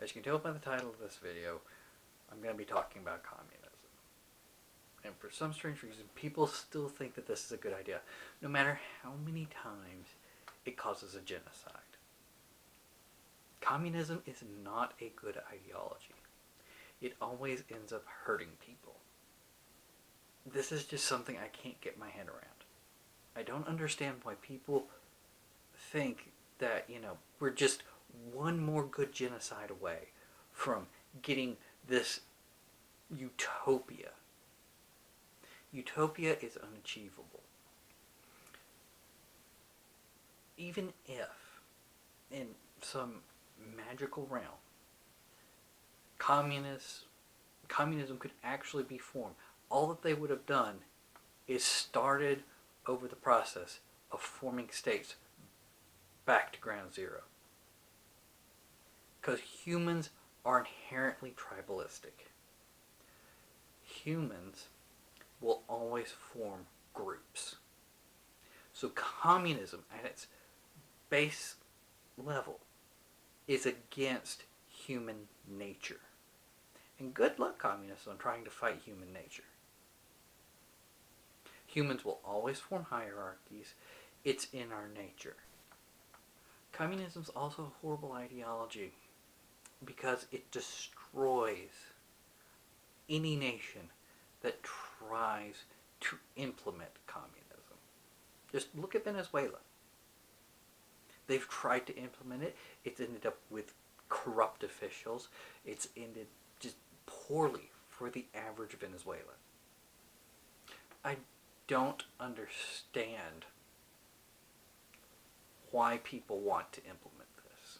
As you can tell by the title of this video, I'm going to be talking about communism. And for some strange reason, people still think that this is a good idea, no matter how many times it causes a genocide. Communism is not a good ideology. It always ends up hurting people. This is just something I can't get my head around. I don't understand why people think that, we're just one more good genocide away from getting this utopia. Utopia is unachievable. Even if, in some magical realm, communism could actually be formed, all that they would have done is started over the process of forming states back to ground zero. Because humans are inherently tribalistic. Humans will always form groups. So communism at its base level is against human nature. And good luck, communists, on trying to fight human nature. Humans will always form hierarchies. It's in our nature. Communism is also a horrible ideology because it destroys any nation that tries to implement communism. Just look at Venezuela. They've tried to implement it. It's ended up with corrupt officials. It's ended just poorly for the average Venezuelan. I don't understand why people want to implement this.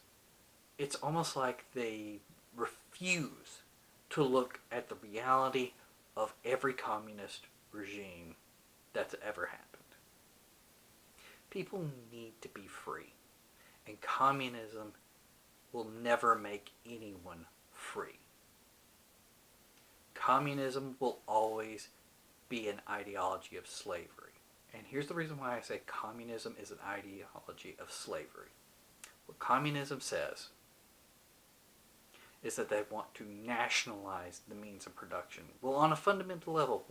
It's almost like they refuse to look at the reality of every communist regime that's ever happened. People need to be free, and communism will never make anyone free. Communism will always be an ideology of slavery. And here's the reason why I say communism is an ideology of slavery. What communism says is that they want to nationalize the means of production. Well, on a fundamental level,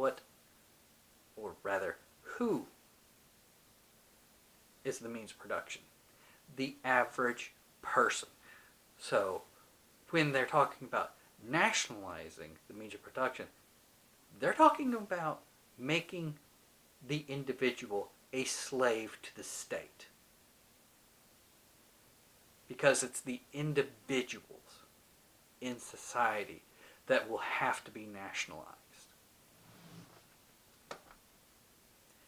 who is the means of production? The average person. So, when they're talking about nationalizing the means of production, they're talking about making the individual a slave to the state. Because it's the individuals in society that will have to be nationalized.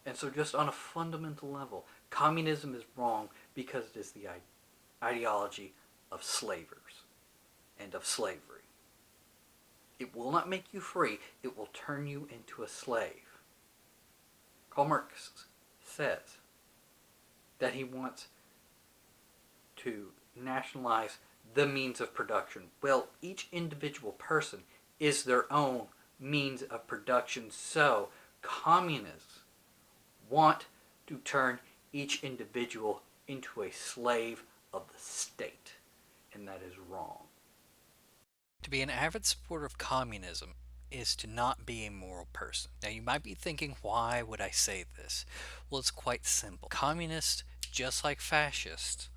And so just on a fundamental level, communism is wrong because it is the ideology of slavers and of slavery. It will not make you free, it will turn you into a slave. Karl Marx says that he wants to nationalize the means of production. Well, each individual person is their own means of production, so communists want to turn each individual into a slave of the state, and that is wrong. To be an avid supporter of communism is to not be a moral person. Now you might be thinking, why would I say this? Well, it's quite simple. Communists, just like fascists,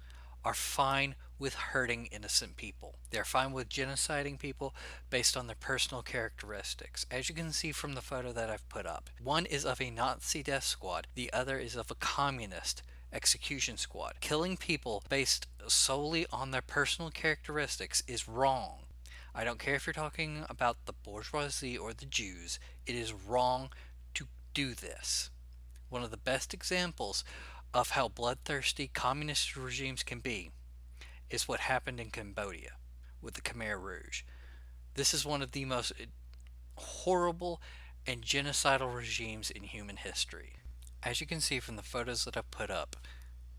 are fine with hurting innocent people. They're fine with genociding people based on their personal characteristics. As you can see from the photo that I've put up, one is of a Nazi death squad, the other is of a communist execution squad. Killing people based solely on their personal characteristics is wrong. I don't care if you're talking about the bourgeoisie or the Jews, it is wrong to do this. One of the best examples of how bloodthirsty communist regimes can be is what happened in Cambodia with the Khmer Rouge. This is one of the most horrible and genocidal regimes in human history. As you can see from the photos that I've put up,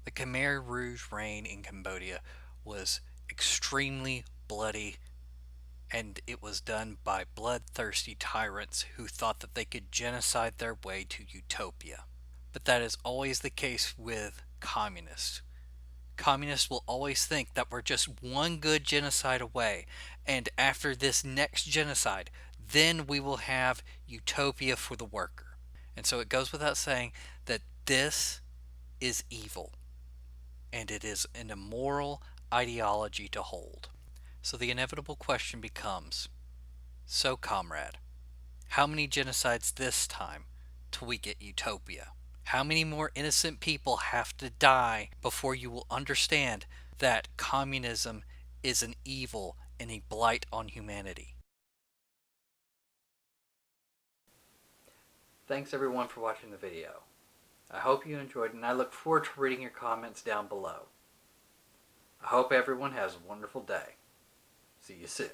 the Khmer Rouge reign in Cambodia was extremely bloody, and it was done by bloodthirsty tyrants who thought that they could genocide their way to utopia. But that is always the case with communists. Communists will always think that we're just one good genocide away, and after this next genocide, then we will have utopia for the worker. And so it goes without saying that this is evil, and it is an immoral ideology to hold. So the inevitable question becomes, so comrade, how many genocides this time till we get utopia? How many more innocent people have to die before you will understand that communism is an evil and a blight on humanity? Thanks everyone for watching the video. I hope you enjoyed, and I look forward to reading your comments down below. I hope everyone has a wonderful day. See you soon.